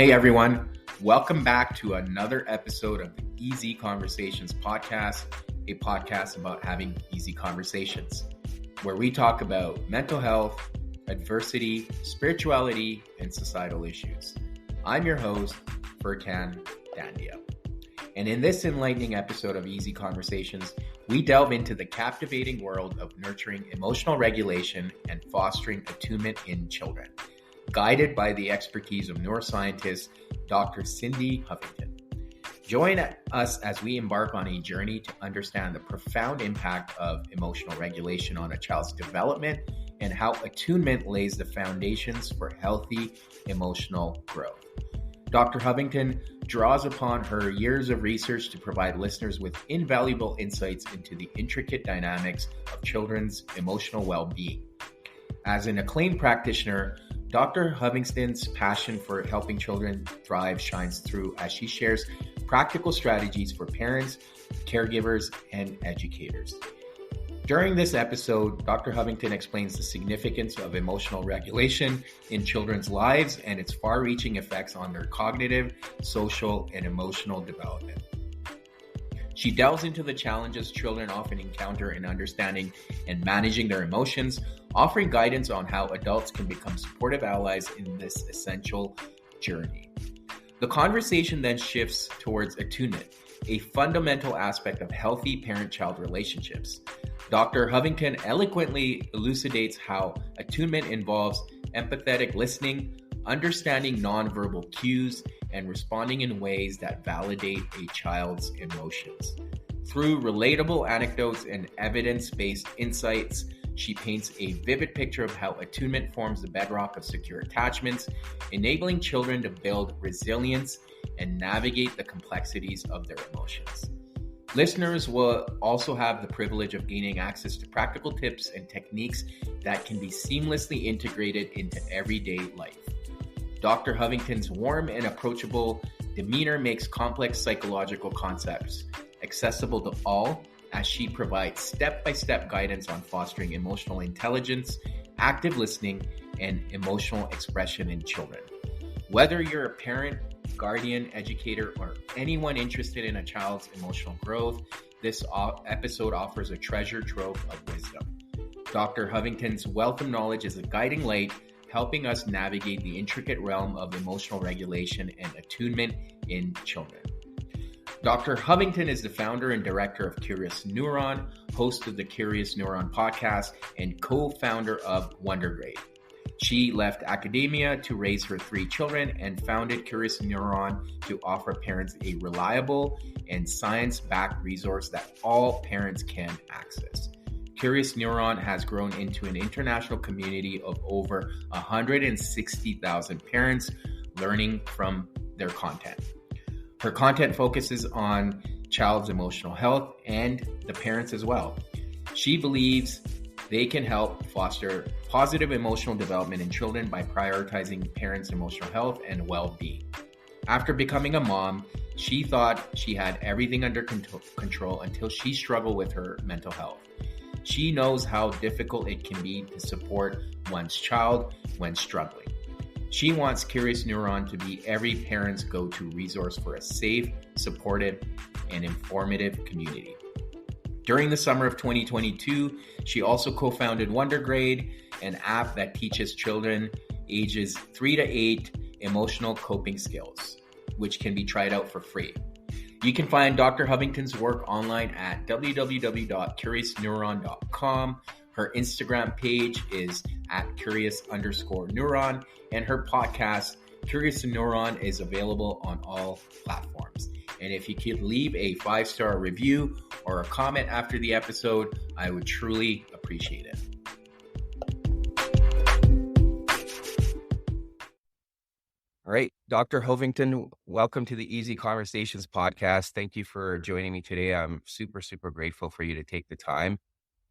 Hey everyone, welcome back to another episode of the Easy Conversations podcast, a podcast about having easy conversations, where we talk about mental health, adversity, spirituality, and societal issues. I'm your host, Furkan Dandia. And in this enlightening episode of Easy Conversations, we delve into the captivating world of nurturing emotional regulation and fostering attunement in children, guided by the expertise of neuroscientist Dr. Cindy Hovington. Join us as we embark on a journey to understand the profound impact of emotional regulation on a child's development and how attunement lays the foundations for healthy emotional growth. Dr. Hovington draws upon her years of research to provide listeners with invaluable insights into the intricate dynamics of children's emotional well-being. As an acclaimed practitioner, Dr. Hovington's passion for helping children thrive shines through as she shares practical strategies for parents, caregivers, and educators. During this episode, Dr. Hovington explains the significance of emotional regulation in children's lives and its far-reaching effects on their cognitive, social, and emotional development. She delves into the challenges children often encounter in understanding and managing their emotions, offering guidance on how adults can become supportive allies in this essential journey. The conversation then shifts towards attunement, a fundamental aspect of healthy parent-child relationships. Dr. Hovington eloquently elucidates how attunement involves empathetic listening, understanding nonverbal cues, and responding in ways that validate a child's emotions. Through relatable anecdotes and evidence-based insights, she paints a vivid picture of how attunement forms the bedrock of secure attachments, enabling children to build resilience and navigate the complexities of their emotions. Listeners will also have the privilege of gaining access to practical tips and techniques that can be seamlessly integrated into everyday life. Dr. Hovington's warm and approachable demeanor makes complex psychological concepts accessible to all, as she provides step-by-step guidance on fostering emotional intelligence, active listening, and emotional expression in children. Whether you're a parent, guardian, educator, or anyone interested in a child's emotional growth, this episode offers a treasure trove of wisdom. Dr. Hovington's wealth of knowledge is a guiding light, helping us navigate the intricate realm of emotional regulation and attunement in children. Dr. Hovington is the founder and director of Curious Neuron, host of the Curious Neuron podcast, and co-founder of Wondergrade. She left academia to raise her 3 children and founded Curious Neuron to offer parents a reliable and science-backed resource that all parents can access. Curious Neuron has grown into an international community of over 160,000 parents learning from their content. Her content focuses on child's emotional health and the parents as well. She believes they can help foster positive emotional development in children by prioritizing parents' emotional health and well-being. After becoming a mom, she thought she had everything under control until she struggled with her mental health. She knows how difficult it can be to support one's child when struggling. She wants Curious Neuron to be every parent's go-to resource for a safe, supportive, and informative community. During the summer of 2022, she also co-founded Wondergrade, an app that teaches children ages 3 to 8 emotional coping skills, which can be tried out for free. You can find Dr. Hovington's work online at www.curiousneuron.com. Her Instagram page is at curious_neuron, and her podcast, Curious Neuron, is available on all platforms. And if you could leave a 5-star review or a comment after the episode, I would truly appreciate it. All right, Dr. Hovington, welcome to the Easy Conversations podcast. Thank you for joining me today. I'm super, super grateful for you to take the time,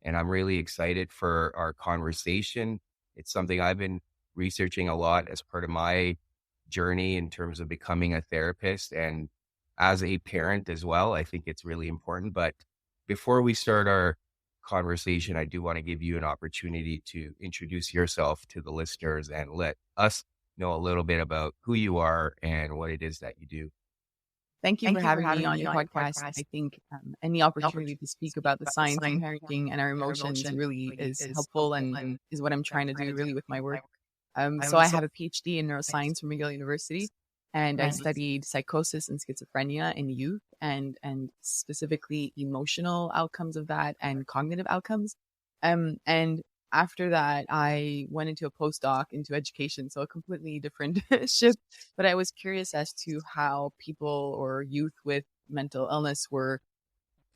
and I'm really excited for our conversation. It's something I've been researching a lot as part of my journey in terms of becoming a therapist and as a parent as well. I think it's really important. But before we start our conversation, I do want to give you an opportunity to introduce yourself to the listeners and let us know a little bit about who you are and what it is that you do. Thank you for having me on your podcast. I think any opportunity to speak about the science of parenting and our emotions really is helpful and is what I'm trying to do really with my work. So I have a PhD in neuroscience from McGill University, and I studied psychosis and schizophrenia in youth and specifically emotional outcomes of that and cognitive outcomes. And after that, I went into a postdoc into education, so a completely different shift. But I was curious as to how people or youth with mental illness were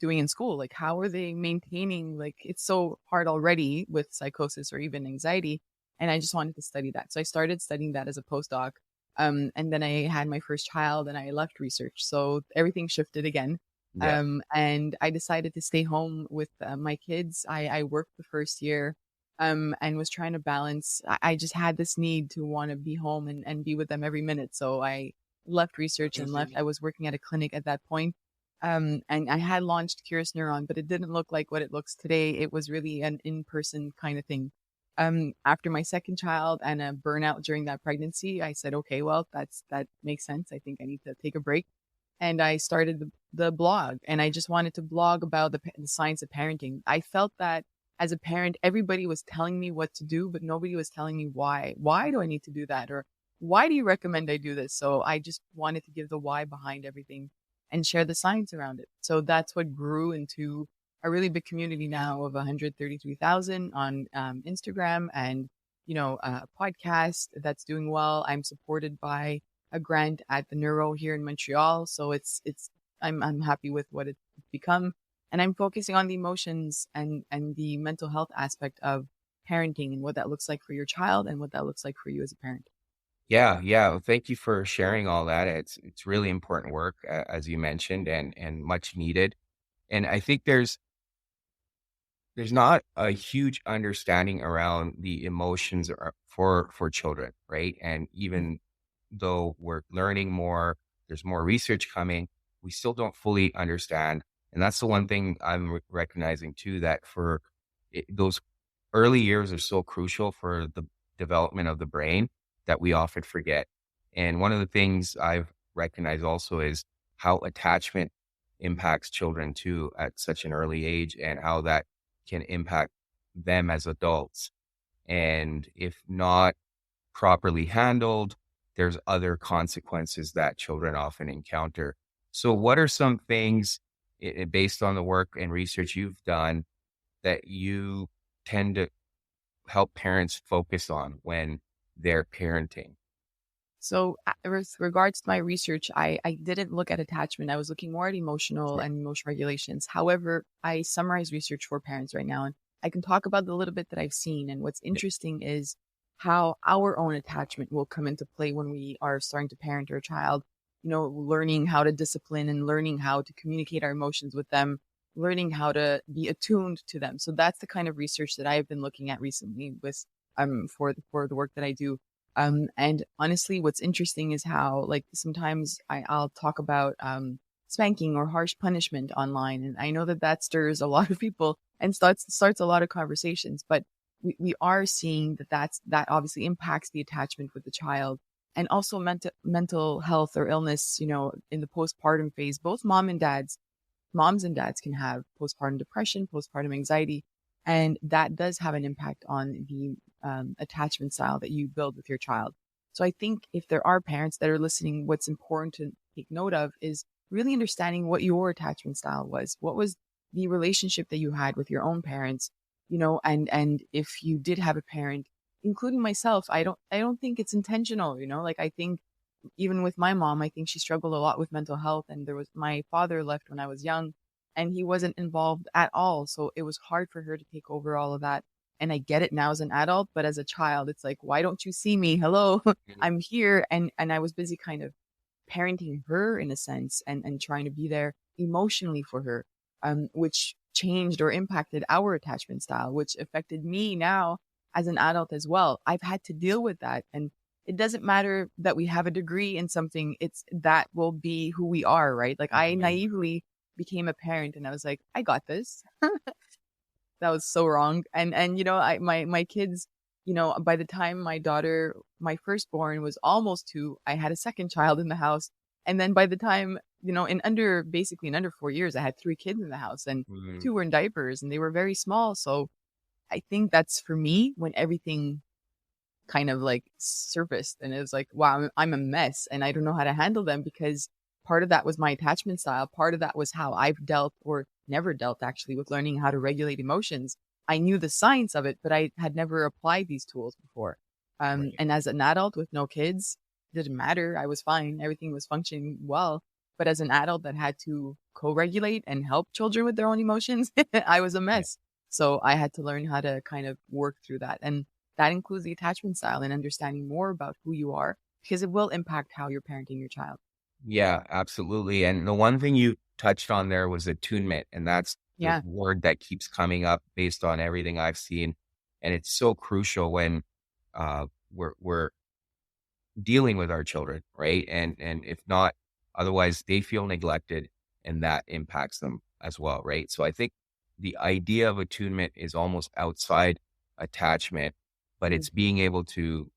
doing in school. Like, how are they maintaining, like, it's so hard already with psychosis or even anxiety. And I just wanted to study that. So I started studying that as a postdoc. And then I had my first child and I left research. So everything shifted again. Yeah. And I decided to stay home with my kids. I worked the first year and was trying to balance. I just had this need to want to be home and be with them every minute. So I left research and left. I was working at a clinic at that point. And I had launched Curious Neuron, but it didn't look like what it looks today. It was really an in-person kind of thing. After my second child and a burnout during that pregnancy, I said, okay, well, that makes sense. I think I need to take a break. And I started the blog, and I just wanted to blog about the science of parenting. I felt that as a parent, everybody was telling me what to do, but nobody was telling me why. Why do I need to do that? Or why do you recommend I do this? So I just wanted to give the why behind everything and share the science around it. So that's what grew into a really big community now of 133,000 on Instagram, and a podcast that's doing well. I'm supported by a grant at the Neuro here in Montreal, so I'm happy with what it's become, and I'm focusing on the emotions and the mental health aspect of parenting and what that looks like for your child and what that looks like for you as a parent. Yeah, yeah. Well, thank you for sharing all that. It's really important work, as you mentioned, and much needed. And I think there's not a huge understanding around the emotions for children, right? And even though we're learning more, there's more research coming, we still don't fully understand. And that's the one thing I'm recognizing too, that those early years are so crucial for the development of the brain that we often forget. And one of the things I've recognized also is how attachment impacts children too at such an early age, and how that can impact them as adults. And if not properly handled, there's other consequences that children often encounter. So, what are some things, based on the work and research you've done, that you tend to help parents focus on when they're parenting? So, with regards to my research, I didn't look at attachment. I was looking more at emotional Yeah. and emotional regulations. However, I summarize research for parents right now, and I can talk about the little bit that I've seen. And what's Yeah. interesting is how our own attachment will come into play when we are starting to parent our child. Learning how to discipline and learning how to communicate our emotions with them, learning how to be attuned to them. So that's the kind of research that I've been looking at recently with for the work that I do. And honestly, what's interesting is how, like, sometimes I'll talk about spanking or harsh punishment online, and I know that that stirs a lot of people and starts a lot of conversations. But we are seeing that obviously impacts the attachment with the child, and also mental health or illness. In the postpartum phase, both moms and dads can have postpartum depression, postpartum anxiety, and that does have an impact on the attachment style that you build with your child. So I think if there are parents that are listening, what's important to take note of is really understanding what your attachment style was. What was the relationship that you had with your own parents? And if you did have a parent, including myself, I don't think it's intentional. Like, I think even with my mom, I think she struggled a lot with mental health. And my father left when I was young and he wasn't involved at all. So it was hard for her to take over all of that. And I get it now as an adult, but as a child, it's like, why don't you see me? Hello, Mhm. I'm here. And I was busy kind of parenting her in a sense and trying to be there emotionally for her, which changed or impacted our attachment style, which affected me now as an adult as well. I've had to deal with that. And it doesn't matter that we have a degree in something, it's that will be who we are, right? Like, I naively became a parent and I was like, I got this. That was so wrong. And my kids by the time my firstborn was almost 2, I had a second child in the house. And then by the time, basically in under 4 years, I had 3 kids in the house, and Mm, 2 were in diapers and they were very small. So I think that's for me when everything kind of like surfaced and it was like, wow, I'm a mess and I don't know how to handle them, because part of that was my attachment style. Part of that was how I've dealt, or never dealt actually, with learning how to regulate emotions. I knew the science of it, but I had never applied these tools before. right. And as an adult with no kids, it didn't matter. I was fine. Everything was functioning well. But as an adult that had to co-regulate and help children with their own emotions, I was a Yeah. mess. So I had to learn how to kind of work through that. And that includes the attachment style and understanding more about who you are, because it will impact how you're parenting your child. Yeah, absolutely. And the one thing you touched on there was attunement, and that's the Yeah. word that keeps coming up based on everything I've seen. And it's so crucial when we're dealing with our children, right? And if not, otherwise they feel neglected, and that impacts them as well, right? So I think the idea of attunement is almost outside attachment, but Mm. it's being able to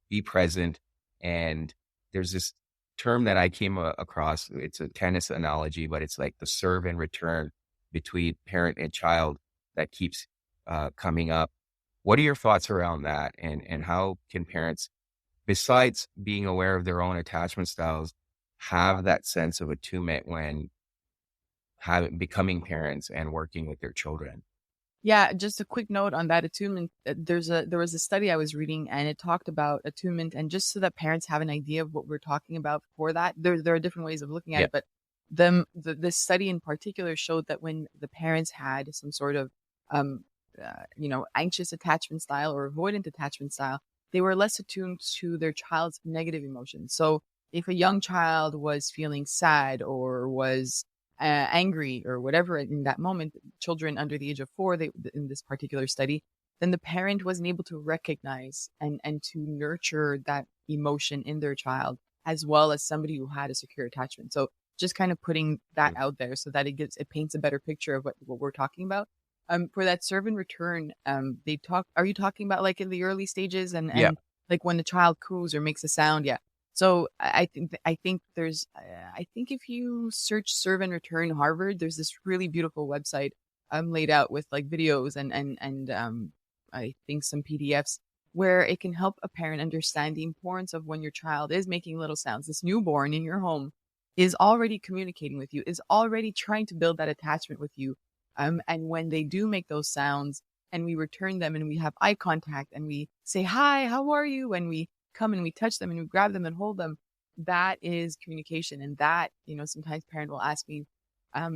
be present. And there's this term that I came across. It's a tennis analogy, but it's like the serve and return between parent and child that keeps coming up. What are your thoughts around that? And how can parents, besides being aware of their own attachment styles, have that sense of attunement when becoming parents and working with their children? Yeah, just a quick note on that attunement. There was a study I was reading and it talked about attunement, and just so that parents have an idea of what we're talking about for that, there are different ways of looking at Yeah. it, but this study in particular showed that when the parents had some sort of um anxious attachment style or avoidant attachment style, they were less attuned to their child's negative emotions. So if a young child was feeling sad or was angry or whatever in that moment, children under the age of 4, they in this particular study, then the parent wasn't able to recognize and to nurture that emotion in their child as well as somebody who had a secure attachment. So just kind of putting that Mm. out there so that it paints a better picture of what we're talking about. For that serve and return, are you talking about like in the early stages Yeah. and like when the child coos or makes a sound? Yeah. So I think if you search serve and return Harvard, there's this really beautiful website laid out with like videos and I think some PDFs where it can help a parent understand the importance of when your child is making little sounds. This newborn in your home is already communicating with you, is already trying to build that attachment with you. And when they do make those sounds and we return them and we have eye contact and we say, hi, how are you? And we come and we touch them and we grab them and hold them, that is communication. And that, sometimes parent will ask me,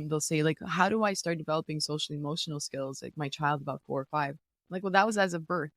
they'll say like, how do I start developing social emotional skills? Like my child about 4 or 5. I'm like, well, that was as of birth.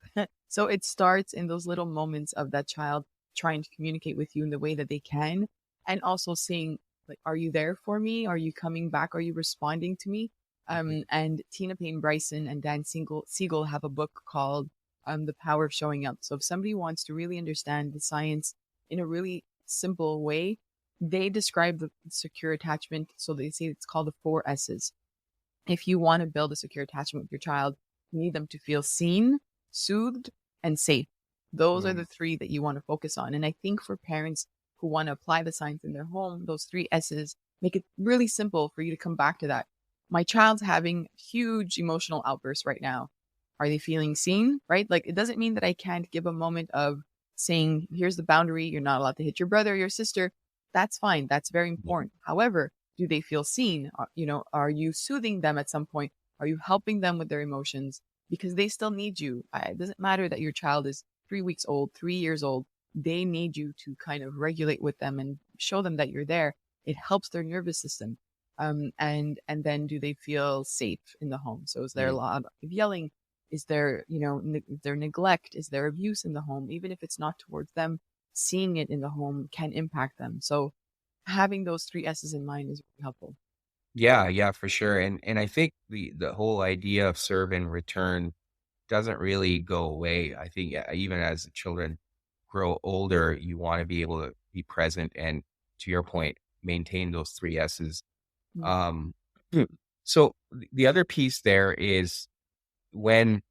So it starts in those little moments of that child trying to communicate with you in the way that they can. And also seeing like, are you there for me? Are you coming back? Are you responding to me? Mhm. And Tina Payne Bryson and Dan Siegel have a book called The Power of Showing Up. So if somebody wants to really understand the science in a really simple way, they describe the secure attachment. So they say it's called the 4 S's. If you want to build a secure attachment with your child, you need them to feel seen, soothed, and safe. Those are Mm. the 3 that you want to focus on. And I think for parents who want to apply the science in their home, those 3 S's make it really simple for you to come back to that. My child's having huge emotional outbursts right now. Are they feeling seen? Right? Like it doesn't mean that I can't give a moment of saying, here's the boundary. You're not allowed to hit your brother or your sister. That's fine. That's very Yeah. important. However, do they feel seen? Are you soothing them at some point? Are you helping them with their emotions? Because they still need you. It doesn't matter that your child is 3 weeks old, 3 years old. They need you to kind of regulate with them and show them that you're there. It helps their nervous system. And then do they feel safe in the home? So is there a Mm. lot of yelling? Is there, is there neglect? Is there abuse in the home? Even if it's not towards them, seeing it in the home can impact them. So having those 3 S's in mind is really helpful. Yeah, yeah, for sure. And I think the whole idea of serve and return doesn't really go away. I think even as the children grow older, you want to be able to be present and, to your point, maintain those 3 S's. Mm. Um, so the other piece there is when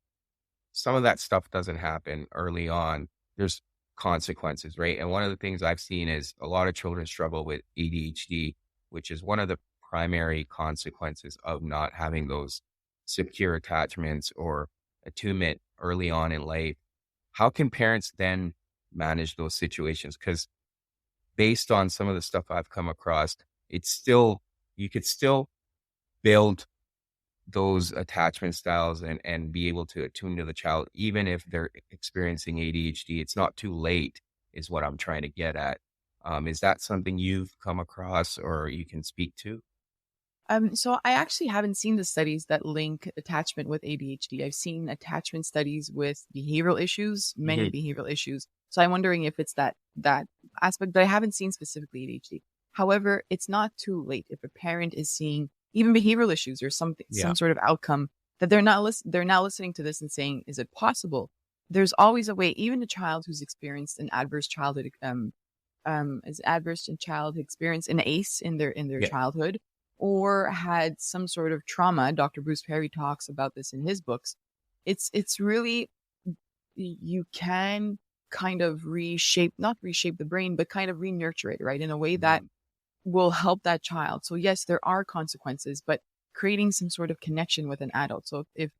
some of that stuff doesn't happen early on, there's consequences, right? And one of the things I've seen is a lot of children struggle with ADHD, which is one of the primary consequences of not having those secure attachments or attunement early on in life. How can parents then manage those situations? Because based on some of the stuff I've come across, it's still, you could still build those attachment styles and be able to attune to the child, even if they're experiencing ADHD. It's not too late, is what I'm trying to get at. Is that something you've come across or you can speak to? So I actually haven't seen the studies that link attachment with ADHD. I've seen attachment studies with behavioral issues, many Hmm. behavioral issues. So I'm wondering if it's that aspect, but I haven't seen specifically ADHD. However, it's not too late if a parent is seeing even behavioral issues or something, Yeah. some sort of outcome that they're now listening to this and saying, "Is it possible?" There's always a way. Even a child who's experienced an adverse childhood, is adverse in child experience, an ACE in their Yeah. childhood, or had some sort of trauma. Dr. Bruce Perry talks about this in his books. It's really, you can kind of not reshape the brain, but kind of re-nurture it, right? In a way that Mhm. will help that child. So yes, there are consequences, but creating some sort of connection with an adult. So if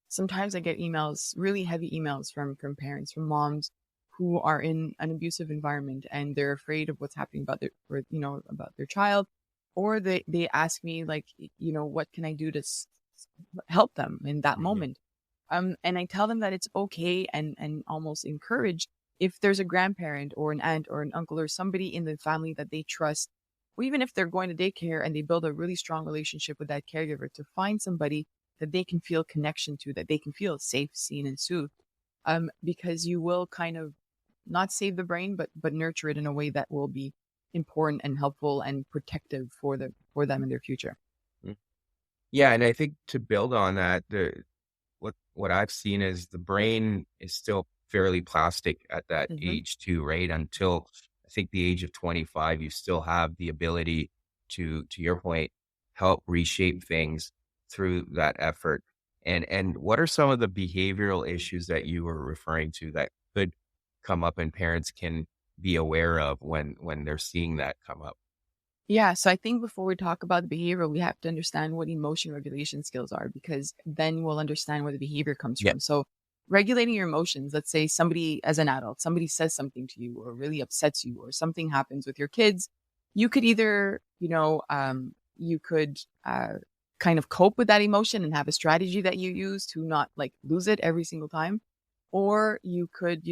sometimes I get emails, really heavy emails from parents, from moms who are in an abusive environment and they're afraid of what's happening about about their child, or they ask me like, what can I do to help them in that Mhm. moment? And I tell them that it's okay, and almost encourage, if there's a grandparent or an aunt or an uncle or somebody in the family that they trust, or even if they're going to daycare and they build a really strong relationship with that caregiver, to find somebody that they can feel connection to, that they can feel safe, seen, and soothed. Because you will kind of not save the brain, but nurture it in a way that will be important and helpful and protective for them in their future. Mm. Yeah, and I think to build on that, what I've seen is the brain is still fairly plastic at that Hmm. age too, right? Until I think the age of 25, you still have the ability to your point, help reshape things through that effort. And what are some of the behavioral issues that you were referring to that could come up and parents can be aware of when they're seeing that come up? Yeah, so I think before we talk about the behavior, we have to understand what emotion regulation skills are, because then we'll understand where the behavior comes Yeah. from. So, regulating your emotions, let's say somebody, as an adult, somebody says something to you or really upsets you, or something happens with your kids, you could either, you could kind of cope with that emotion and have a strategy that you use to not like lose it every single time, or you could,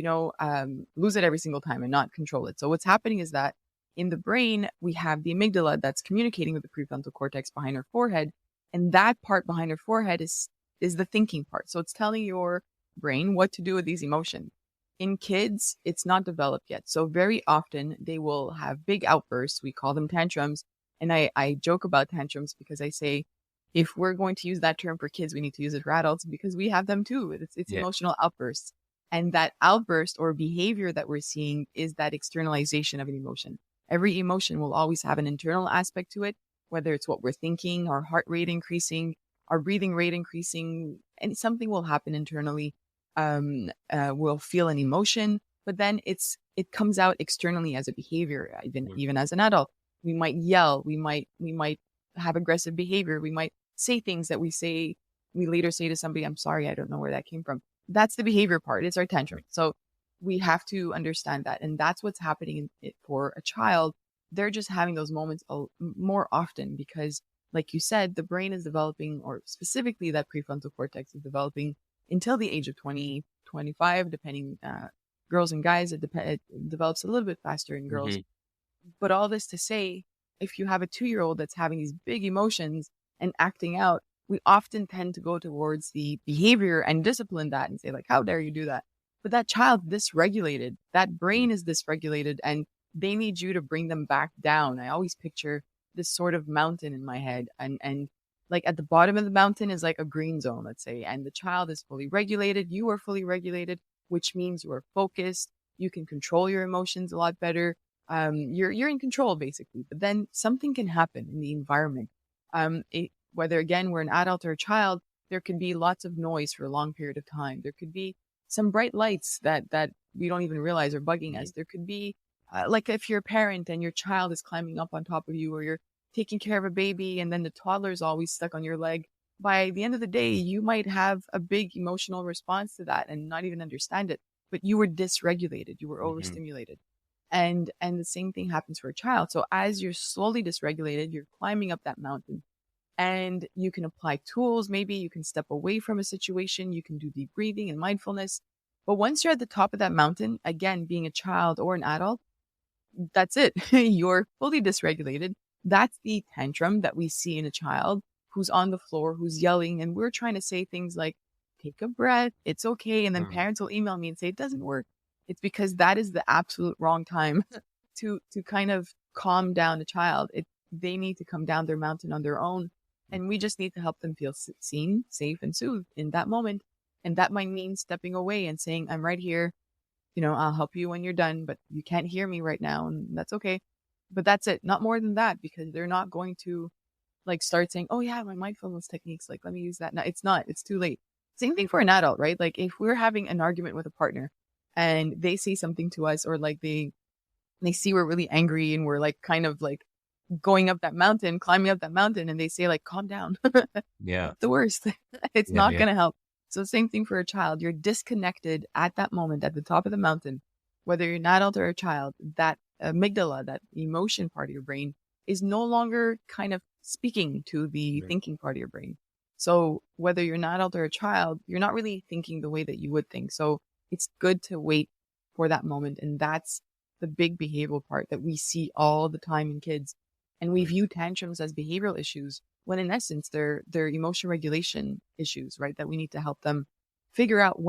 lose it every single time and not control it. So, what's happening is that in the brain, we have the amygdala that's communicating with the prefrontal cortex behind our forehead. And that part behind our forehead is the thinking part. So it's telling your brain what to do with these emotions. In kids, it's not developed yet. So very often they will have big outbursts. We call them tantrums. And I joke about tantrums because I say, if we're going to use that term for kids, we need to use it for adults, because we have them too. It's Yeah. emotional outbursts. And that outburst or behavior that we're seeing is that externalization of an emotion. Every emotion will always have an internal aspect to it, whether it's what we're thinking, our heart rate increasing, our breathing rate increasing, and something will happen internally. We'll feel an emotion, but then it comes out externally as a behavior, Mm. even as an adult. We might yell, we might have aggressive behavior, we might say things that we later say to somebody, "I'm sorry, I don't know where that came from." That's the behavior part. It's our tantrum. So we have to understand that. And that's what's happening for a child. They're just having those moments more often because, like you said, the brain is developing, or specifically that prefrontal cortex is developing until the age of 20, 25, depending, girls and guys, it develops a little bit faster in girls. Mhm. But all this to say, if you have a 2-year-old that's having these big emotions and acting out, we often tend to go towards the behavior and discipline that and say, like, how dare you do that? But that child dysregulated, that Mm. brain is dysregulated, and they need you to bring them back down. I always picture this sort of mountain in my head, and like at the bottom of the mountain is like a green zone, let's say, and the child is fully regulated. You are fully regulated, which means you are focused. You can control your emotions a lot better. You're in control basically, but then something can happen in the environment. Whether again we're an adult or a child, There could be lots of noise for a long period of time. There could be some bright lights that we don't even realize are bugging us. There could be like if you're a parent and your child is climbing up on top of you, or you're taking care of a baby and then the toddler is always stuck on your leg. By the end of the day, you might have a big emotional response to that and not even understand it, but you were dysregulated, you were overstimulated. And the same thing happens for a child. So as you're slowly dysregulated, you're climbing up that mountain, and you can apply tools. Maybe you can step away from a situation. You can do deep breathing and mindfulness. But once you're at the top of that mountain, again, being a child or an adult, that's it. You're fully dysregulated. That's the tantrum that we see in a child who's on the floor, who's yelling. And we're trying to say things like, take a breath, it's okay. And then parents will email me and say, it doesn't work. It's because that is the absolute wrong time to kind of calm down a child. They need to come down their mountain on their own. And we just need to help them feel seen, safe, and soothed in that moment. And that might mean stepping away and saying, I'm right here. I'll help you when you're done, but you can't hear me right now. And that's okay. But that's it. Not more than that, because they're not going to like start saying, oh yeah, my mindfulness techniques, like, let me use that. No, it's not. It's too late. Same thing for an adult, right? Like if we're having an argument with a partner and they say something to us, or like they see we're really angry and we're like kind of like going up that mountain, climbing up that mountain, and they say like, calm down. Yeah. The worst. It's not going to help. So same thing for a child. You're disconnected at that moment at the top of the mountain, whether you're an adult or a child. That amygdala, that emotion part of your brain, is no longer kind of speaking to the thinking part of your brain. So whether you're an adult or a child, you're not really thinking the way that you would think. So it's good to wait for that moment. And that's the big behavioral part that we see all the time in kids. And we view tantrums as behavioral issues, when in essence, they're emotion regulation issues, right? That we need to help them figure out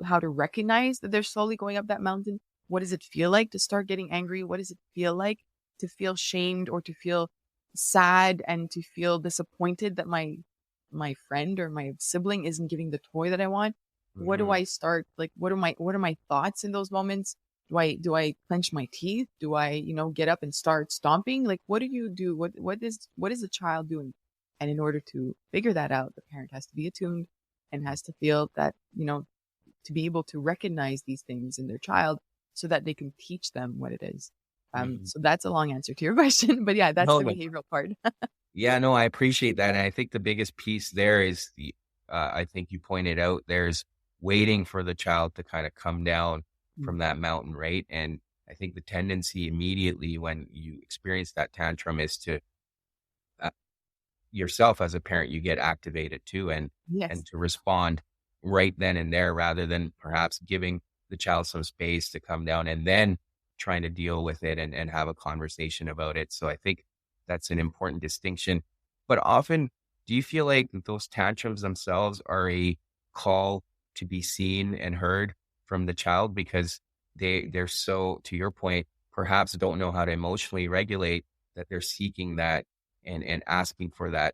how to recognize that they're slowly going up that mountain. What does it feel like to start getting angry? What does it feel like to feel shamed, or to feel sad, and to feel disappointed that my friend or my sibling isn't giving the toy that I want? What do I start? Like, what are my thoughts in those moments? Do I clench my teeth? Do I, get up and start stomping? Like, what do you do? What is the child doing? And in order to figure that out, the parent has to be attuned and has to feel that, to be able to recognize these things in their child so that they can teach them what it is. So that's a long answer to your question, but yeah, that's the behavioral part. Yeah, no, I appreciate that. And I think the biggest piece there is I think you pointed out, there's waiting for the child to kind of come down from that mountain, right? And I think the tendency immediately when you experience that tantrum is to yourself as a parent, you get activated too, and to respond right then and there, rather than perhaps giving the child some space to come down and then trying to deal with it and have a conversation about it. So I think that's an important distinction. But often, do you feel like those tantrums themselves are a call to be seen and heard from the child, because they're so, to your point, perhaps don't know how to emotionally regulate, that they're seeking that and asking for that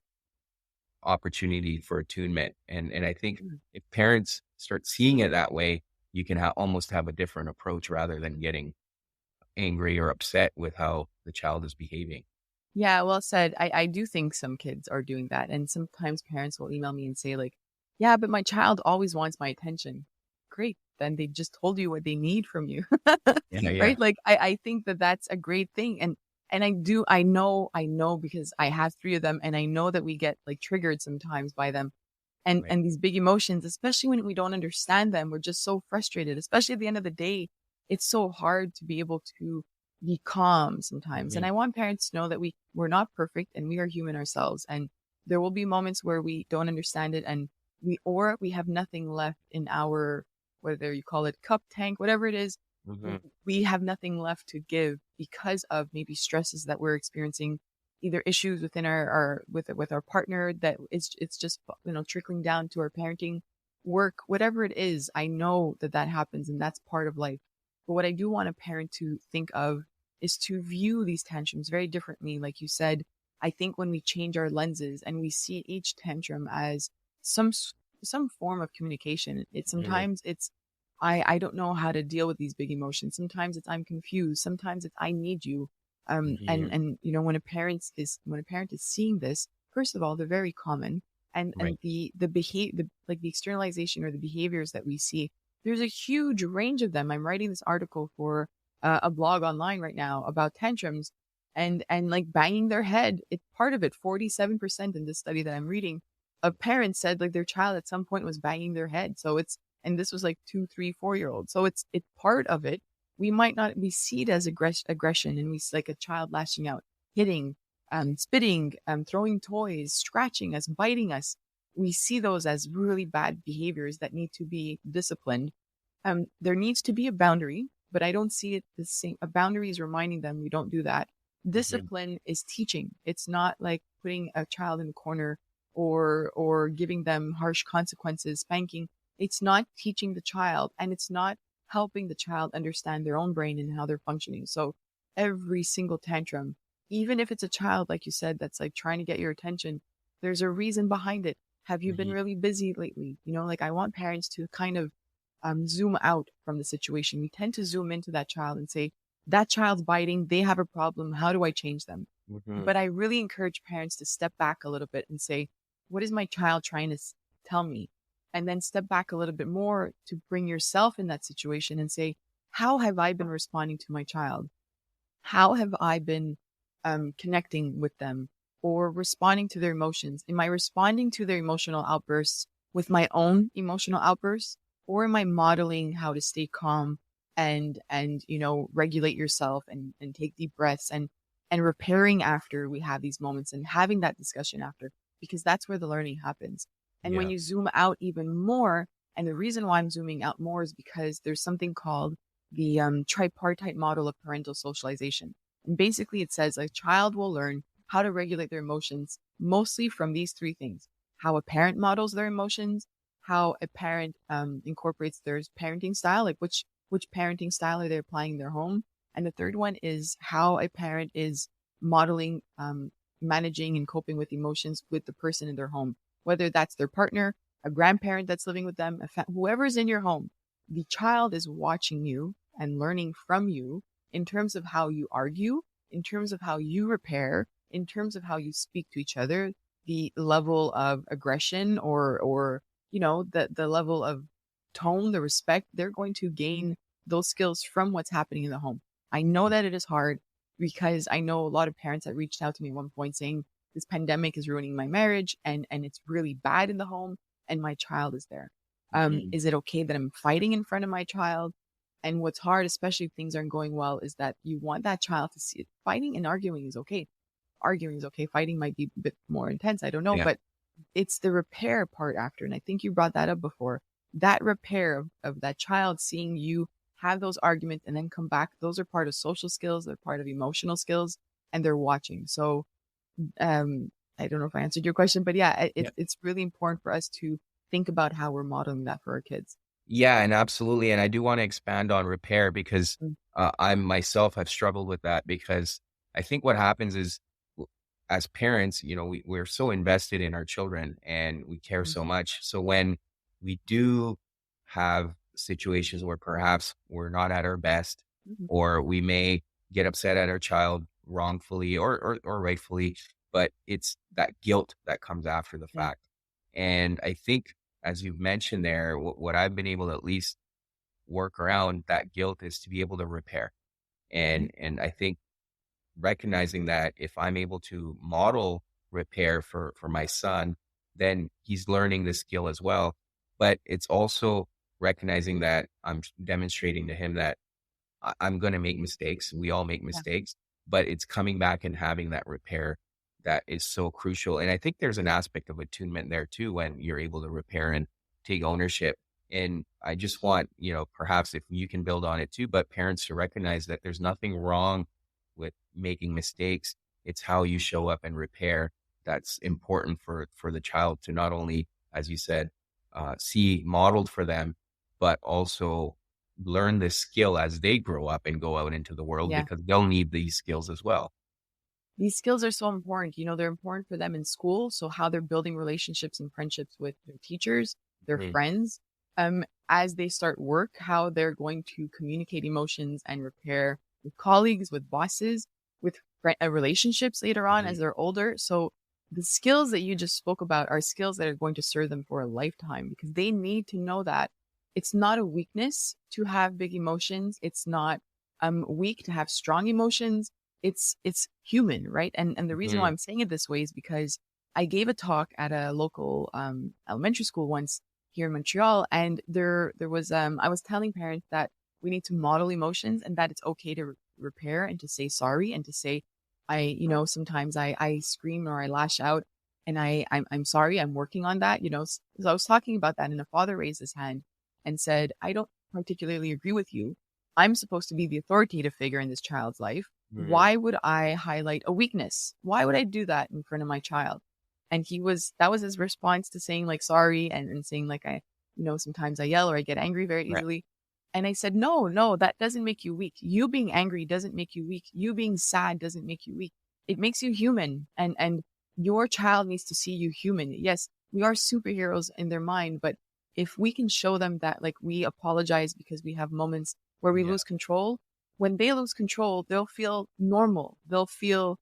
opportunity for attunement. And I think if parents start seeing it that way, you can almost have a different approach rather than getting angry or upset with how the child is behaving. Yeah, well said. I do think some kids are doing that. And sometimes parents will email me and say like, yeah, but my child always wants my attention. Great. Then they just told you what they need from you. Right? Like, I think that that's a great thing. And I know because I have 3 of them, and I know that we get like triggered sometimes by them. And these big emotions, especially when we don't understand them, we're just so frustrated, especially at the end of the day. It's so hard to be able to be calm sometimes. And I want parents to know that we're not perfect, and we are human ourselves. And there will be moments where we don't understand it, and we have nothing left in our, whether you call it cup, tank, whatever it is, we have nothing left to give because of maybe stresses that we're experiencing, either issues within with our partner, that it's just, trickling down to our parenting, work, whatever it is. I know that happens, and that's part of life. But what I do want a parent to think of is to view these tantrums very differently. Like you said, I think when we change our lenses and we see each tantrum as some form of communication, sometimes it's, I don't know how to deal with these big emotions. Sometimes it's, I'm confused. Sometimes it's, I need you. And when a parent is seeing this, first of all, they're very common. and Right. the behavior, like the externalization or the behaviors that we see. There's a huge range of them. I'm writing this article for a blog online right now about tantrums and like banging their head. It's part of it. 47% in this study that I'm reading of parents said like their child at some point was banging their head. So it's, and this was like 2, 3, 4 year olds. So it's part of it. We might not, we see it as aggression, and we see like a child lashing out, hitting, spitting, throwing toys, scratching us, biting us. We see those as really bad behaviors that need to be disciplined. There needs to be a boundary, but I don't see it the same. A boundary is reminding them we don't do that. Mhm. Discipline is teaching. It's not like putting a child in a corner or giving them harsh consequences, spanking. It's not teaching the child, and it's not helping the child understand their own brain and how they're functioning. So every single tantrum, even if it's a child, like you said, that's like trying to get your attention, there's a reason behind it. Have you been Mhm. really busy lately? Like I want parents to kind of zoom out from the situation. We tend to zoom into that child and say, that child's biting, they have a problem. How do I change them? Mhm. But I really encourage parents to step back a little bit and say, what is my child trying to tell me? And then step back a little bit more to bring yourself in that situation and say, how have I been responding to my child? How have I been connecting with them or responding to their emotions? Am I responding to their emotional outbursts with my own emotional outbursts, or am I modeling how to stay calm and regulate yourself and take deep breaths and repairing after we have these moments and having that discussion after, because that's where the learning happens. And when Yeah. you zoom out even more, and the reason why I'm zooming out more is because there's something called the tripartite model of parental socialization. And basically, it says a child will learn how to regulate their emotions mostly from these three things: how a parent models their emotions, how a parent incorporates their parenting style, like which parenting style are they applying in their home, and the third one is how a parent is modeling, managing, and coping with emotions with the person in their home, whether that's their partner, a grandparent that's living with them, whoever's in your home. The child is watching you and learning from you in terms of how you argue, in terms of how you repair, in terms of how you speak to each other, the level of aggression or the level of tone, the respect. They're going to gain those skills from what's happening in the home. I know that it is hard because I know a lot of parents that reached out to me at one point saying this pandemic is ruining my marriage and it's really bad in the home and my child is there. Mhm. Is it okay that I'm fighting in front of my child? And what's hard, especially if things aren't going well, is that you want that child to see it. Fighting and arguing is okay. Arguing is okay. Fighting might be a bit more intense. I don't know, Yeah. but it's the repair part after. And I think you brought that up before. That repair of that child seeing you have those arguments and then come back. Those are part of social skills. They're part of emotional skills, and they're watching. So, I don't know if I answered your question, but yeah, Yeah. it's really important for us to think about how we're modeling that for our kids. Yeah, and absolutely, and I do wanna expand on repair because, Mm, I myself have struggled with that because I think what happens is, w as parents, we're so invested in our children and we care mm, so much. So when we do have situations where perhaps we're not at our best, mhm. or we may get upset at our child wrongfully or rightfully, but it's that guilt that comes after the Yeah. fact. And I think as you've mentioned there, what I've been able to at least work around that guilt is to be able to repair. Mhm. And I think recognizing that if I'm able to model repair for my son, then he's learning the skill as well. But it's also recognizing that I'm demonstrating to him that I'm going to make mistakes. We all make Yeah. mistakes, but it's coming back and having that repair that is so crucial. And I think there's an aspect of attunement there too, when you're able to repair and take ownership. And I just want, perhaps if you can build on it too, but parents to recognize that there's nothing wrong with making mistakes. It's how you show up and repair that's important for the child to not only, as you said, see modeled for them, but also learn this skill as they grow up and go out into the world Yeah. because they'll need these skills as well. These skills are so important. They're important for them in school. So how they're building relationships and friendships with their teachers, their Mhm. friends, as they start work, how they're going to communicate emotions and repair with colleagues, with bosses, with relationships later on as Mhm. they're older. So the skills that you just spoke about are skills that are going to serve them for a lifetime, because they need to know that it's not a weakness to have big emotions. It's not weak to have strong emotions. It's human, right? And the reason why Mhm. I'm saying it this way is because I gave a talk at a local elementary school once here in Montreal, and there was I was telling parents that we need to model emotions and that it's okay to repair and to say sorry and to say, sometimes I scream or I lash out, and I'm sorry, I'm working on that. So I was talking about that, and a father raised his hand and said, I don't particularly agree with you. I'm supposed to be the authoritative figure in this child's life. Mhm. Why would I highlight a weakness? Why would I do that in front of my child? And that was his response to saying like sorry, and saying like sometimes I yell or I get angry very Right. easily. And I said, no, that doesn't make you weak. You being angry doesn't make you weak. You being sad doesn't make you weak. It makes you human. And your child needs to see you human. Yes, we are superheroes in their mind, but if we can show them that like we apologize because we have moments where we Yeah. lose control, when they lose control, they'll feel normal. They'll still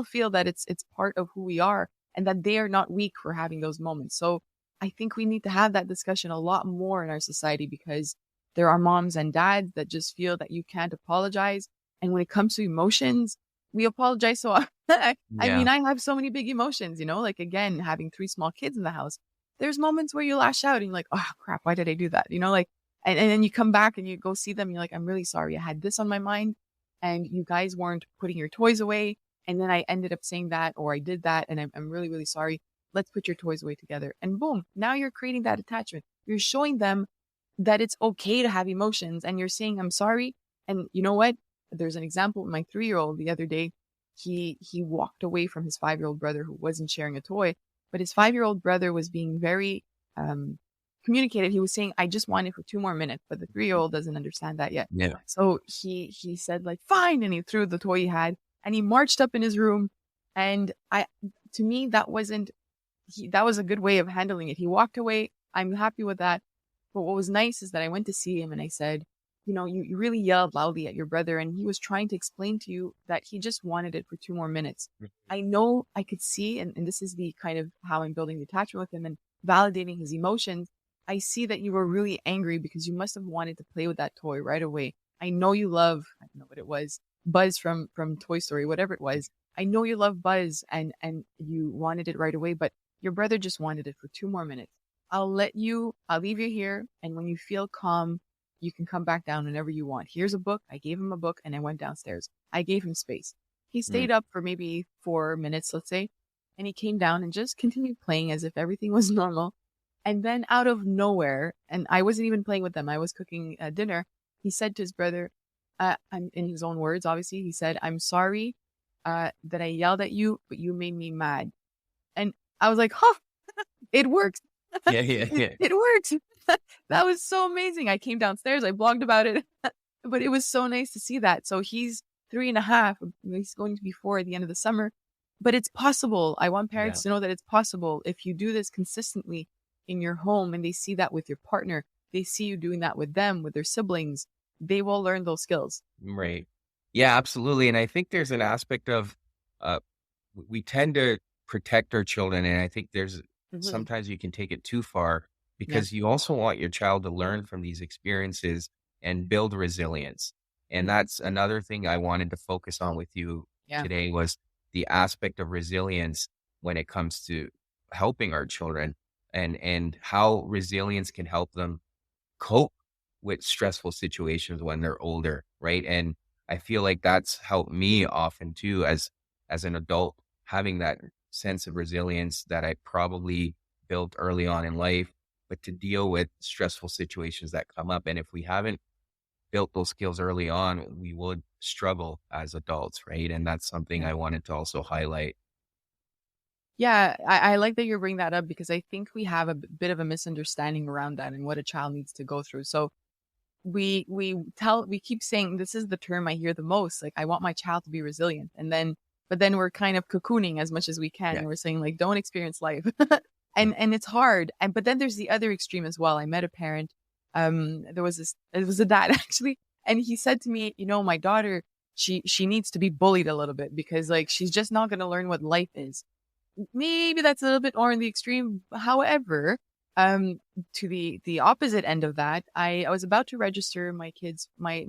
feel that it's part of who we are and that they are not weak for having those moments. So I think we need to have that discussion a lot more in our society, because there are moms and dads that just feel that you can't apologize. And when it comes to emotions, we apologize so I Yeah. mean, I have so many big emotions, like again, having 3 small kids in the house. There's moments where you lash out and you're like, oh crap, why did I do that? Like, and then you come back and you go see them and you're like, I'm really sorry. I had this on my mind and you guys weren't putting your toys away. And then I ended up saying that, or I did that. And I'm really, really sorry. Let's put your toys away together. And boom, now you're creating that attachment. You're showing them that it's okay to have emotions, and you're saying, I'm sorry. And you know what? There's an example with my 3-year-old the other day. He walked away from his 5-year-old brother who wasn't sharing a toy, but his 5-year-old brother was being very communicative. He was saying, I just want it for 2 more minutes, but the 3-year-old doesn't understand that yet. Yeah. So he said like, fine. And he threw the toy he had and he marched up in his room. And to me, that was a good way of handling it. He walked away. I'm happy with that. But what was nice is that I went to see him and I said, you really yelled loudly at your brother, and he was trying to explain to you that he just wanted it for 2 more minutes. I know I could see, and this is the kind of how I'm building the attachment with him and validating his emotions. I see that you were really angry because you must have wanted to play with that toy right away. I know you love, I don't know what it was, Buzz from Toy Story, whatever it was. I know you love Buzz and you wanted it right away, but your brother just wanted it for 2 more minutes. I'll leave you here. And when you feel calm, you can come back down whenever you want. Here's a book. I gave him a book and I went downstairs. I gave him space. He Mm. stayed up for maybe 4 minutes, let's say, and he came down and just continued playing as if everything was normal. And then out of nowhere, and I wasn't even playing with them, I was cooking dinner. He said to his brother, I'm in his own words, obviously, he said, I'm sorry that I yelled at you, but you made me mad. And I was like, huh, it worked. Yeah. Yeah. Yeah. It worked. That was so amazing. I came downstairs, I blogged about it, but it was so nice to see that. So he's 3.5, he's going to be 4 at the end of the summer, but it's possible. I want Yeah. parents to know that it's possible. If you do this consistently in your home and they see that with your partner, they see you doing that with them, with their siblings, they will learn those skills. Right. Yeah, absolutely. And I think there's an aspect of uh, we tend to protect our children. And I think there's Mhm. sometimes you can take it too far Yeah. because you also want your child to learn from these experiences and build resilience. And Mhm. that's another thing I wanted to focus on with you Yeah. today was the aspect of resilience when it comes to helping our children and how resilience can help them cope with stressful situations when they're older, right? And I feel like that's helped me often too as an adult, having that sense of resilience that I probably built early on in life, but to deal with stressful situations that come up. And if we haven't built those skills early on, we would struggle as adults, right? And that's something Yeah. I wanted to also highlight. Yeah, I like that you're bringing that up, because I think we have a bit of a misunderstanding around that and what a child needs to go through. So we keep saying, this is the term I hear the most, like I want my child to be resilient, but then we're kind of cocooning as much as we can, Yeah. and we're saying like, don't experience life. Mm. And it's hard. But then there's the other extreme as well. I met a parent, it was a dad actually, and he said to me, my daughter, she needs to be bullied a little bit because like she's just not going to learn what life is. maybe that's a little bit more in the extreme. However, to the opposite end of that, I was about to register my kids, my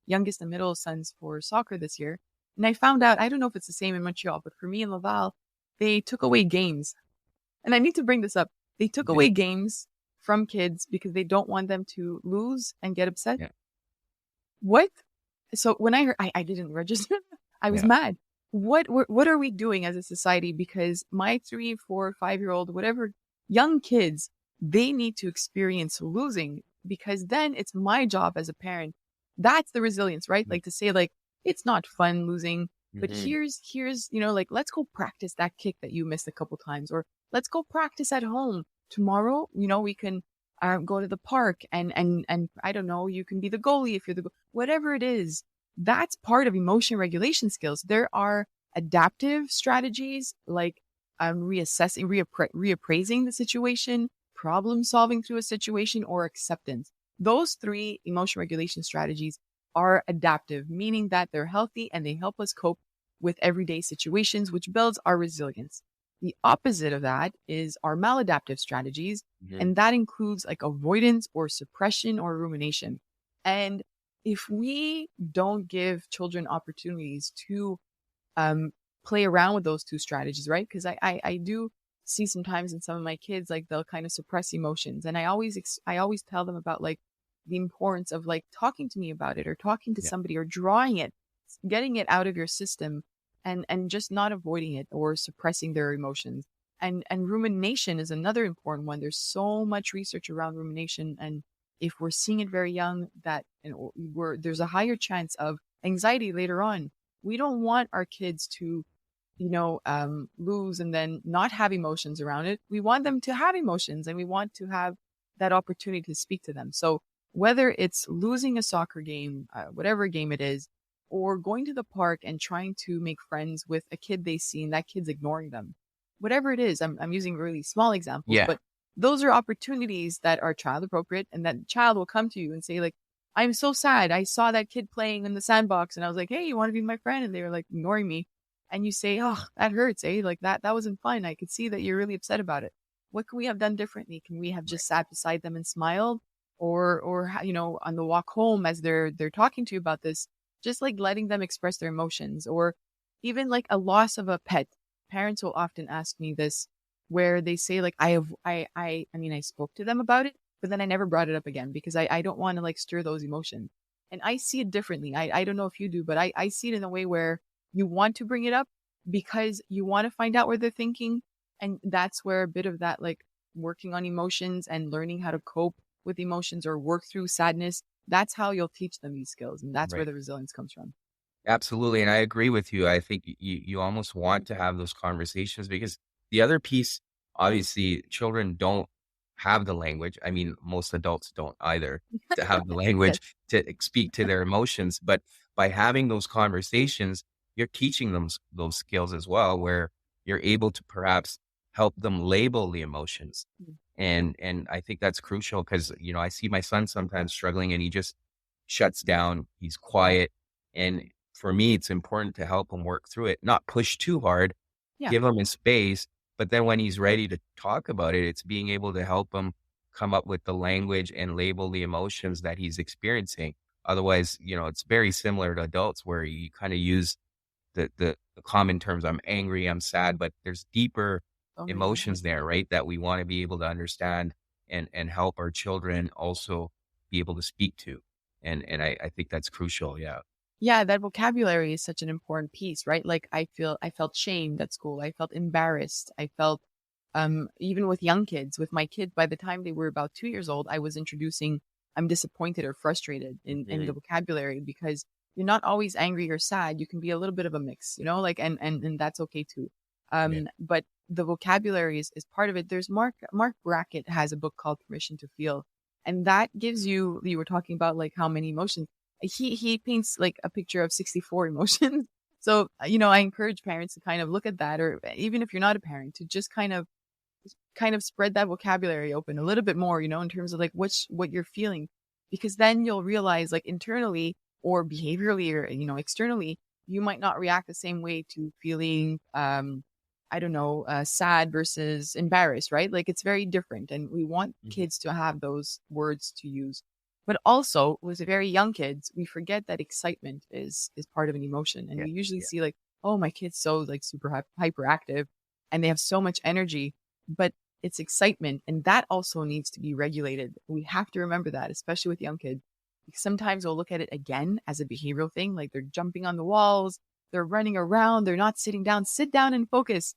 youngest and middle sons for soccer this year. And I found out, I don't know if it's the same in Montreal, but for me in Laval, they took away games. And I need to bring this up. They took Yeah. away games from kids because they don't want them to lose and get upset. Yeah. What? So when I heard, I didn't register. I was Yeah. mad. What are we doing as a society? Because my 3, 4, 5-year-old, whatever, young kids, they need to experience losing, because then it's my job as a parent. That's the resilience, right? Like to say, like, it's not fun losing, but Mhm. here's, like, let's go practice that kick that you missed a couple times, or let's go practice at home. Tomorrow, we can go to the park and I don't know, you can be the goalie if you're whatever it is. That's part of emotion regulation skills. There are adaptive strategies like reassessing, reappraising the situation, problem solving through a situation, or acceptance. Those 3 emotion regulation strategies are adaptive, meaning that they're healthy and they help us cope with everyday situations, which builds our resilience. The opposite of that is our maladaptive strategies, Mhm. and that includes like avoidance or suppression or rumination. And if we don't give children opportunities to play around with those 2 strategies, right? Because I do see sometimes in some of my kids, like they'll kind of suppress emotions. And I always tell them about like the importance of like talking to me about it, or talking to Yeah. somebody, or drawing it, getting it out of your system, and just not avoiding it or suppressing their emotions. And rumination is another important one. There's so much research around rumination, and if we're seeing it very young, that there's a higher chance of anxiety later on. We don't want our kids to lose and then not have emotions around it. We want them to have emotions, and we want to have that opportunity to speak to them. So whether it's losing a soccer game, whatever game it is, or going to the park and trying to make friends with a kid they see and that kid's ignoring them, whatever it is, I'm using really small examples, Yeah. but those are opportunities that are child appropriate, and that child will come to you and say, like, I'm so sad. I saw that kid playing in the sandbox and I was like, hey, you want to be my friend? And they were like ignoring me. And you say, oh, that hurts, eh? Like that wasn't fun. I could see that you're really upset about it. What can we have done differently? Can we have just sat beside them and smiled? Or on the walk home, as they're talking to you about this, just like letting them express their emotions, or even like a loss of a pet. Parents will often ask me this, where they say, like, I mean, I spoke to them about it, but then I never brought it up again because I don't want to like stir those emotions. And I see it differently. I don't know if you do, but I see it in a way where you want to bring it up because you want to find out where they're thinking. And that's where a bit of that, like working on emotions and learning how to cope with emotions or work through sadness, that's how you'll teach them these skills. And that's where Right. the resilience comes from. Absolutely, and I agree with you. I think you almost want to have those conversations because the other piece, obviously, children don't have the language. I mean, most adults don't either to have the Yes. language to speak to their emotions. But by having those conversations, you're teaching them those skills as well, where you're able to perhaps help them label the emotions. Mm. And I think that's crucial because I see my son sometimes struggling, and he just shuts down. He's quiet, and for me, it's important to help him work through it, not push too hard, Yeah. give him his space. But then when he's ready to talk about it, it's being able to help him come up with the language and label the emotions that he's experiencing. Otherwise, it's very similar to adults where you kind of use the common terms. I'm angry, I'm sad, but there's deeper So many. emotions there, right? That we want to be able to understand and help our children also be able to speak to. And I think that's crucial. Yeah. Yeah, that vocabulary is such an important piece, right? Like I felt shamed at school. I felt embarrassed. I felt even with young kids, with my kids, by the time they were about 2 years old, I was introducing I'm disappointed or frustrated in the Mhm. vocabulary, because you're not always angry or sad. You can be a little bit of a mix, like and that's okay too. Yeah. But the vocabulary is part of it. There's Mark Brackett has a book called Permission to Feel. And that gives you were talking about like how many emotions he paints like a picture of 64 emotions. So, I encourage parents to kind of look at that, or even if you're not a parent, to just kind of spread that vocabulary open a little bit more, in terms of like what you're feeling, because then you'll realize like internally or behaviorally or, externally, you might not react the same way to feeling, I don't know, sad versus embarrassed, right? Like it's very different. And we want kids to have those words to use. But also with very young kids, we forget that excitement is part of an emotion. And Yeah. we usually Yeah. see like, oh, my kid's so like super hyperactive and they have so much energy, but it's excitement. And that also needs to be regulated. We have to remember that, especially with young kids. Sometimes we'll look at it again as a behavioral thing, like they're jumping on the walls, they're running around, they're not sitting down. Sit down and focus.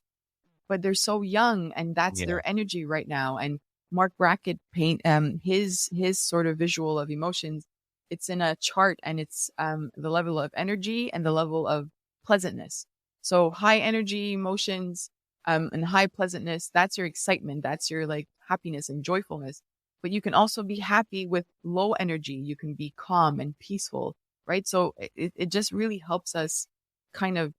But they're so young, and that's Yeah. their energy right now. And Mark Brackett paint his sort of visual of emotions. It's in a chart, and it's the level of energy and the level of pleasantness. So high energy emotions and high pleasantness, that's your excitement, that's your like happiness and joyfulness. But you can also be happy with low energy. You can be calm and peaceful, right? So it just really helps us kind of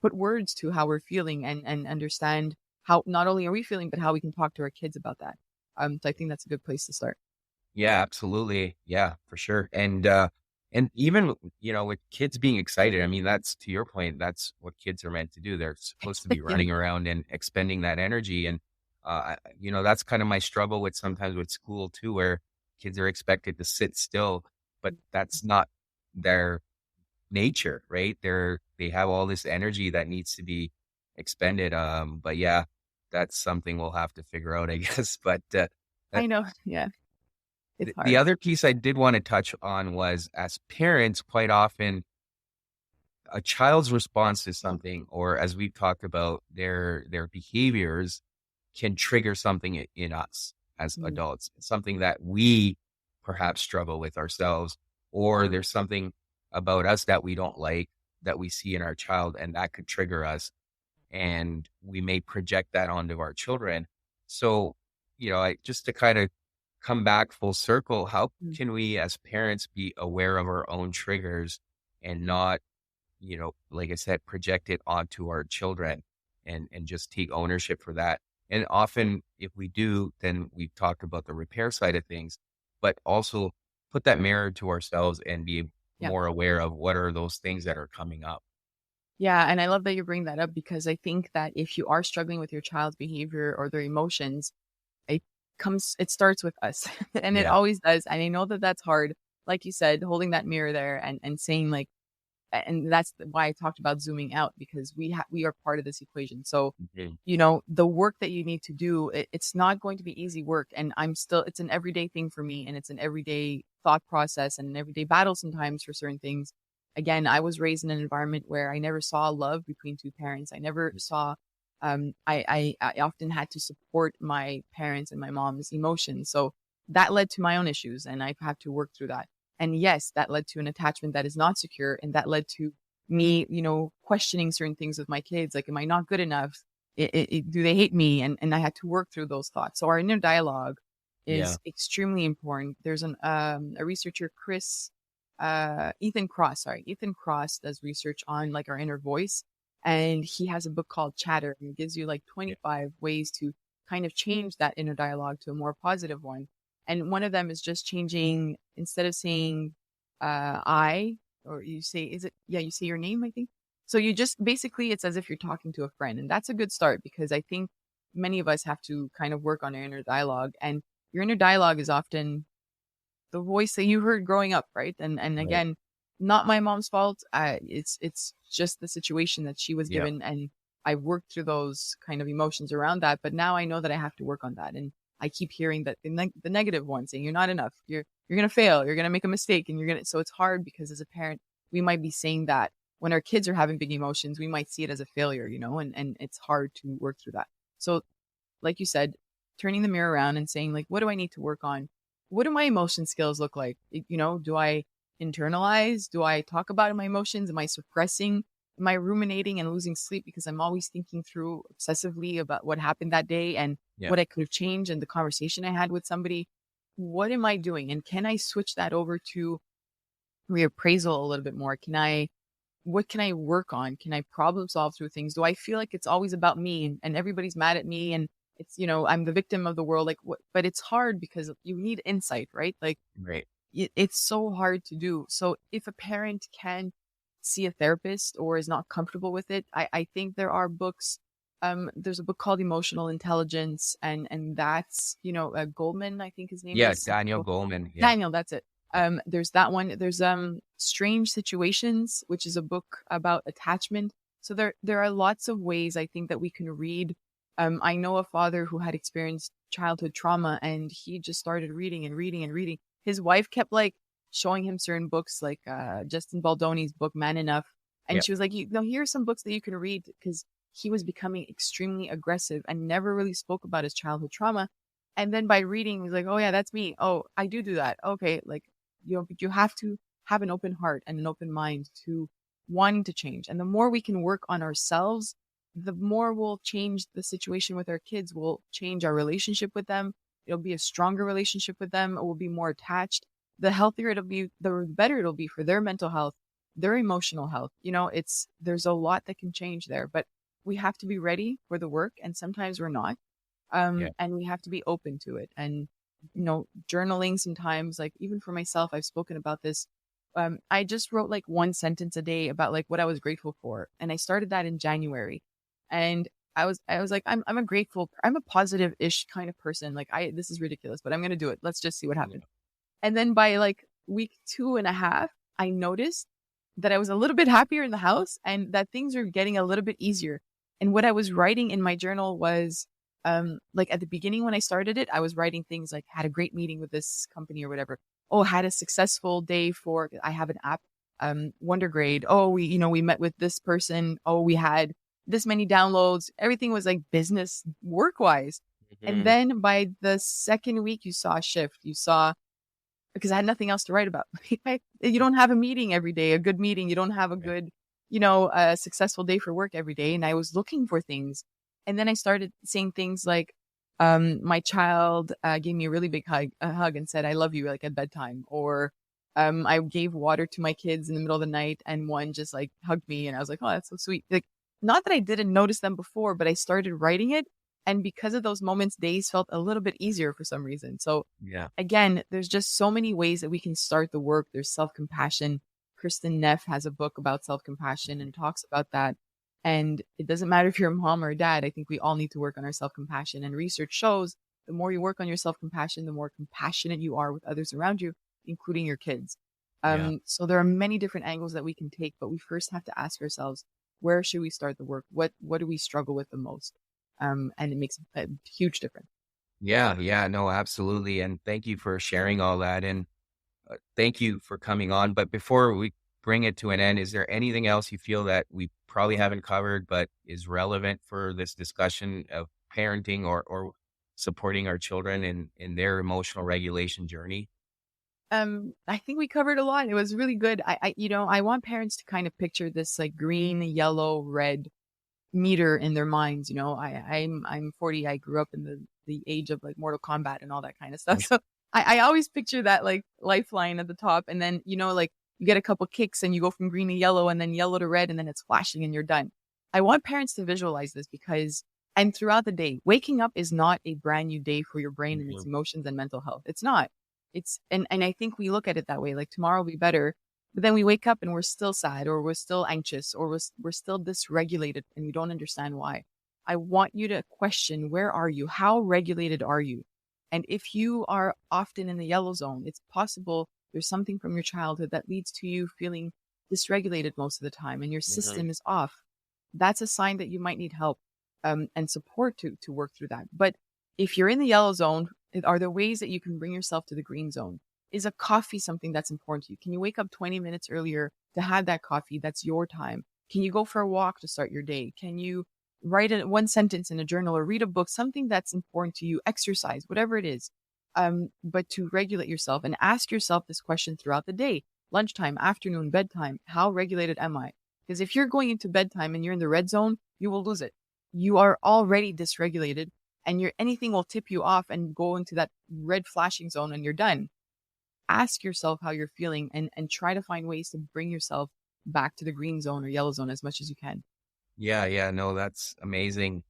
put words to how we're feeling and understand how not only are we feeling, but how we can talk to our kids about that. So I think that's a good place to start. Yeah, absolutely. Yeah, for sure. And even, with kids being excited, I mean, that's to your point, that's what kids are meant to do. They're supposed to be Yeah. running around and expending that energy. And, that's kind of my struggle with sometimes with school too, where kids are expected to sit still, but that's not their nature, right? They have all this energy that needs to be expended. But yeah, that's something we'll have to figure out, I guess. But, I know. Yeah. It's the hard. other piece I did want to touch on was as parents, quite often a child's response to something, or as we've talked about, their behaviors can trigger something in us as Mm. adults, something that we perhaps struggle with ourselves, or there's something about us that we don't like that we see in our child, and that could trigger us. And we may project that onto our children. So, just to kind of come back full circle, how Mm. can we as parents be aware of our own triggers and not, like I said, project it onto our children and just take ownership for that? And often if we do, then we've talked about the repair side of things, but also put that mirror to ourselves and be Yeah. more aware of what are those things that are coming up. Yeah. And I love that you bring that up because I think that if you are struggling with your child's behavior or their emotions, it it starts with us and it Yeah. always does. And I know that that's hard. Like you said, holding that mirror there and saying like, and that's why I talked about zooming out because we are part of this equation. So, Mhm. the work that you need to do, it's not going to be easy work. And it's an everyday thing for me. And it's an everyday thought process and an everyday battle sometimes for certain things. Again, I was raised in an environment where I never saw love between two parents. I never saw, I often had to support my parents and my mom's emotions. So that led to my own issues and I've had to work through that. And yes, that led to an attachment that is not secure. And that led to me, questioning certain things with my kids. Like, am I not good enough? Do they hate me? And I had to work through those thoughts. So our inner dialogue Yeah. is extremely important. There's a researcher, Ethan Cross does research on like our inner voice. And he has a book called Chatter and it gives you like Yeah. 25 ways to kind of change that inner dialogue to a more positive one. And one of them is just changing instead of saying I, or you say, you say your name, I think. So you just basically, it's as if you're talking to a friend. And that's a good start because I think many of us have to kind of work on our inner dialogue. And your inner dialogue is often the voice that you heard growing up, right? And Right. again, not my mom's fault. It's just the situation that she was Yeah. given, and I worked through those kind of emotions around that. But now I know that I have to work on that, and I keep hearing that the negative one saying you're not enough, you're gonna fail, you're gonna make a mistake, and you're gonna. So it's hard because as a parent, we might be saying that when our kids are having big emotions, we might see it as a failure, and it's hard to work through that. So like you said, turning the mirror around and saying like, what do I need to work on? What do my emotion skills look like? Do I internalize? Do I talk about my emotions? Am I suppressing? Am I ruminating and losing sleep because I'm always thinking through obsessively about what happened that day and Yeah. what I could have changed and the conversation I had with somebody? What am I doing? And can I switch that over to reappraisal a little bit more? What can I work on? Can I problem solve through things? Do I feel like it's always about me and everybody's mad at me and it's, I'm the victim of the world? Like what, but it's hard because you need insight, right? Like Right. it's so hard to do. So if a parent can see a therapist or is not comfortable with it, I think there are books There's a book called Emotional Intelligence, and that's, Goldman, I think his name Yeah, is. Daniel Goleman. Yeah. Daniel, that's it. There's that one. There's Strange Situations, which is a book about attachment. So there are lots of ways I think that we can read. I know a father who had experienced childhood trauma, and he just started reading and reading and reading. His wife kept like showing him certain books, like Justin Baldoni's book Man Enough, and Yep. she was like, here are some books that you can read, because he was becoming extremely aggressive and never really spoke about his childhood trauma. And then by reading, he's like, oh yeah, that's me. Oh, I do that. Okay, like you have to have an open heart and an open mind to wanting to change. And the more we can work on ourselves, the more we'll change the situation with our kids. We'll change our relationship with them. It'll be a stronger relationship with them. It will be more attached. The healthier it'll be, the better it'll be for their mental health, their emotional health. There's a lot that can change there, but we have to be ready for the work, and sometimes we're not. Yeah. And we have to be open to it. And, journaling sometimes, like even for myself, I've spoken about this. I just wrote like one sentence a day about like what I was grateful for. And I started that in January. And I was like, I'm a positive-ish kind of person. Like this is ridiculous, but I'm going to do it. Let's just see what happens. And then by like week 2.5, I noticed that I was a little bit happier in the house and that things are getting a little bit easier. And what I was writing in my journal was, like at the beginning when I started it, I was writing things like had a great meeting with this company or whatever. Oh, had a successful day I have an app, Wondergrade. Oh, we met with this person. Oh, we had this many downloads. Everything was like business work wise. And then by the second week, you saw a shift. Because I had nothing else to write about. You don't have a meeting every day, a good meeting. You don't have a good, a successful day for work every day. And I was looking for things. And then I started saying things like, my child gave me a really big hug and said, I love you, like at bedtime. Or I gave water to my kids in the middle of the night and one just like hugged me. And I was like, oh, that's so sweet. Like, not that I didn't notice them before, but I started writing it. And because of those moments, days felt a little bit easier for some reason. So Yeah. again, there's just so many ways that we can start the work. There's self-compassion. Kristen Neff has a book about self-compassion and talks about that. And it doesn't matter if you're a mom or a dad. I think we all need to work on our self-compassion. And research shows the more you work on your self-compassion, the more compassionate you are with others around you, including your kids. So there are many different angles that we can take, but we first have to ask ourselves, where should we start the work? What do we struggle with the most? And it makes a huge difference. Yeah, no, absolutely. And thank you for sharing all that. And thank you for coming on. But before we bring it to an end, is there anything else you feel that we probably haven't covered, but is relevant for this discussion of parenting or supporting our children in their emotional regulation journey? I think we covered a lot. It was really good. I want parents to kind of picture this like green, yellow, red meter in their minds. I'm 40. I grew up in the age of like Mortal Kombat and all that kind of stuff. So I always picture that like lifeline at the top, and then like you get a couple kicks and you go from green to yellow and then yellow to red and then it's flashing and you're done. I want parents to visualize this and throughout the day, waking up is not a brand new day for your brain and its emotions and mental health. It's not. And I think we look at it that way, like tomorrow will be better. But then we wake up and we're still sad, or we're still anxious, or we're still dysregulated and we don't understand why. I want you to question, where are you? How regulated are you? And if you are often in the yellow zone, it's possible there's something from your childhood that leads to you feeling dysregulated most of the time and your system is off. That's a sign that you might need help and support to work through that. But if you're in the yellow zone, are there ways that you can bring yourself to the green zone? Is a coffee something that's important to you? Can you wake up 20 minutes earlier to have that coffee? That's your time. Can you go for a walk to start your day? Can you write one sentence in a journal or read a book, something that's important to you, exercise, whatever it is. But to regulate yourself and ask yourself this question throughout the day, lunchtime, afternoon, bedtime, how regulated am I? Because if you're going into bedtime and you're in the red zone, you will lose it. You are already dysregulated and anything will tip you off and go into that red flashing zone and you're done. Ask yourself how you're feeling and try to find ways to bring yourself back to the green zone or yellow zone as much as you can. Yeah, no, that's amazing.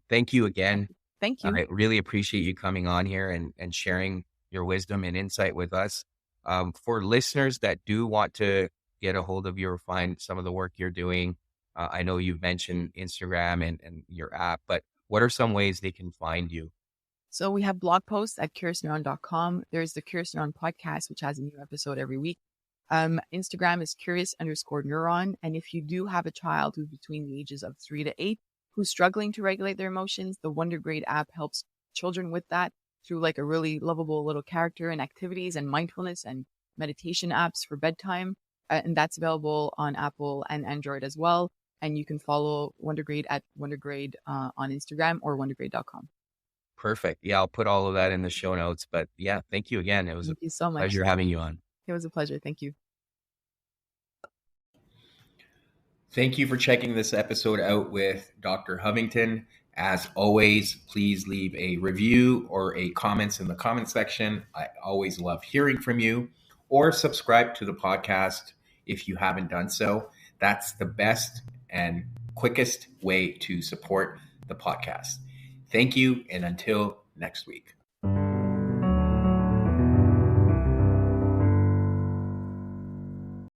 Thank you again. Thank you. I really appreciate you coming on here and sharing your wisdom and insight with us. For listeners that do want to get a hold of you or find some of the work you're doing, I know you've mentioned Instagram and your app, but what are some ways they can find you? So we have blog posts at curiousneuron.com. There's the Curious Neuron podcast, which has a new episode every week. Instagram is curious_neuron. And if you do have a child who's between the ages of 3 to 8 who's struggling to regulate their emotions, the WonderGrade app helps children with that through like a really lovable little character and activities and mindfulness and meditation apps for bedtime. And that's available on Apple and Android as well. And you can follow WonderGrade at WonderGrade on Instagram or wondergrade.com. Perfect. Yeah, I'll put all of that in the show notes. But yeah, thank you again. It was Thank you so a much. pleasure having you on. It was a pleasure. Thank you. Thank you for checking this episode out with Dr. Hovington. As always, please leave a review or a comments in the comment section. I always love hearing from you. Or subscribe to the podcast if you haven't done so. That's the best and quickest way to support the podcast. Thank you, and until next week.